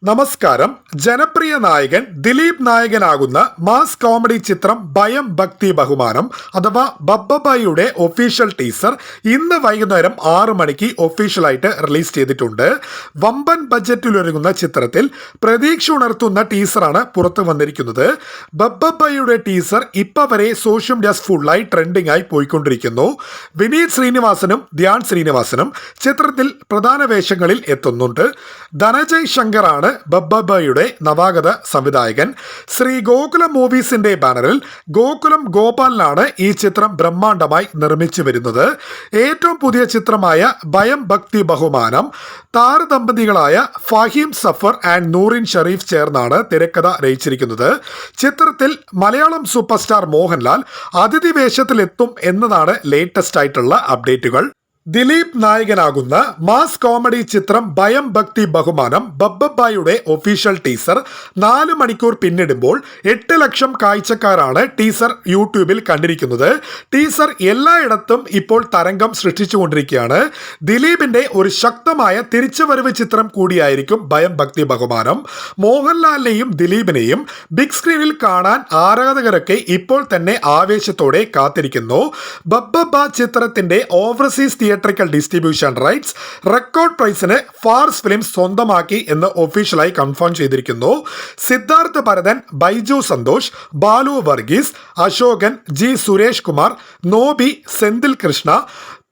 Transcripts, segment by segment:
നമസ്കാരം. ജനപ്രിയ നായകൻ ദിലീപ് നായകനാകുന്ന മാസ് കോമഡി ചിത്രം ഭയം ഭക്തി ബഹുമാനം അഥവാ ബബ്ബബായിയുടെ ഒഫീഷ്യൽ ടീസർ ഇന്ന് വൈകുന്നേരം 6 മണിക്ക് ഒഫീഷ്യലായിട്ട് റിലീസ് ചെയ്തിട്ടുണ്ട്. വമ്പൻ ബജറ്റിലൊരുങ്ങുന്ന ചിത്രത്തിൽ പ്രതീക്ഷ ഉണർത്തുന്ന ടീസറാണ് പുറത്തു വന്നിരിക്കുന്നത്. ബബ്ബബായിയുടെ ടീസർ ഇപ്പം വരെ സോഷ്യൽ മീഡിയ ഫുള്ളായി ട്രെൻഡിംഗ് ആയി പോയിക്കൊണ്ടിരിക്കുന്നു. വിനീത് ശ്രീനിവാസനും ധ്യാൻ ശ്രീനിവാസനും ചിത്രത്തിൽ പ്രധാന വേഷങ്ങളിൽ എത്തുന്നുണ്ട്. ധനജയ് ശങ്കറാണ് ബബ്ബബായിയുടെ നവാഗത സംവിധായകൻ. ശ്രീ ഗോകുലം മൂവീസിന്റെ ബാനറിൽ ഗോകുലം ഗോപാലിനാണ് ഈ ചിത്രം ബ്രഹ്മാണ്ഡമായി നിർമ്മിച്ചു വരുന്നത്. ഏറ്റവും പുതിയ ചിത്രമായ ഭയം ഭക്തി ബഹുമാനം താരദമ്പതികളായ ഫഹീം സഫർ ആൻഡ് നൂറിൻ ഷെരീഫ് ചേർന്നാണ് തിരക്കഥ രചിച്ചിരിക്കുന്നത്. ചിത്രത്തിൽ മലയാളം സൂപ്പർ സ്റ്റാർ മോഹൻലാൽ അതിഥി വേഷത്തിലെത്തും എന്നതാണ് ലേറ്റസ്റ്റ് ആയിട്ടുള്ള അപ്ഡേറ്റുകൾ. ദിലീപ് നായകനാകുന്ന മാസ് കോമഡി ചിത്രം ഭയം ഭക്തി ബഹുമാനം ബബ്ബബായിയുടെ ഒഫീഷ്യൽ ടീസർ 4 മണിക്കൂർ പിന്നിടുമ്പോൾ 8 ലക്ഷം കാഴ്ചക്കാരാണ് ടീസർ യൂട്യൂബിൽ കണ്ടിരിക്കുന്നത്. ടീസർ എല്ലായിടത്തും ഇപ്പോൾ തരംഗം സൃഷ്ടിച്ചുകൊണ്ടിരിക്കുകയാണ്. ദിലീപിന്റെ ഒരു ശക്തമായ തിരിച്ചുവരവ് ചിത്രം കൂടിയായിരിക്കും ഭയം ഭക്തി ബഹുമാനം. മോഹൻലാലിനെയും ദിലീപിനെയും ബിഗ് സ്ക്രീനിൽ കാണാൻ ആരാധകരൊക്കെ ഇപ്പോൾ തന്നെ ആവേശത്തോടെ കാത്തിരിക്കുന്നു. ബബ്ബബ ചിത്രത്തിന്റെ overseas theatrical distribution rights record പ്രൈസിന് ഫാർസ് ഫിലിംസ് സ്വന്തമാക്കി എന്ന് ഒഫീഷ്യലായി കൺഫേം ചെയ്തിരിക്കുന്നു. സിദ്ധാർത്ഥ് ഭരതൻ, ബൈജു സന്തോഷ്, ബാലു വർഗീസ്, അശോകൻ, ജി സുരേഷ് കുമാർ, നോബി, സെന്തിൽ കൃഷ്ണ,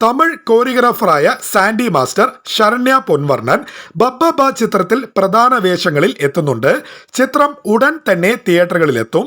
തമിഴ് കോറിയോഗ്രാഫറായ സാൻഡി മാസ്റ്റർ, ശരണ്യ പൊൻവർണ്ണൻ ബബ്ബബ ചിത്രത്തിൽ പ്രധാന വേഷങ്ങളിൽ എത്തുന്നുണ്ട്. ചിത്രം ഉടൻ തന്നെ തിയേറ്ററുകളിലെത്തും.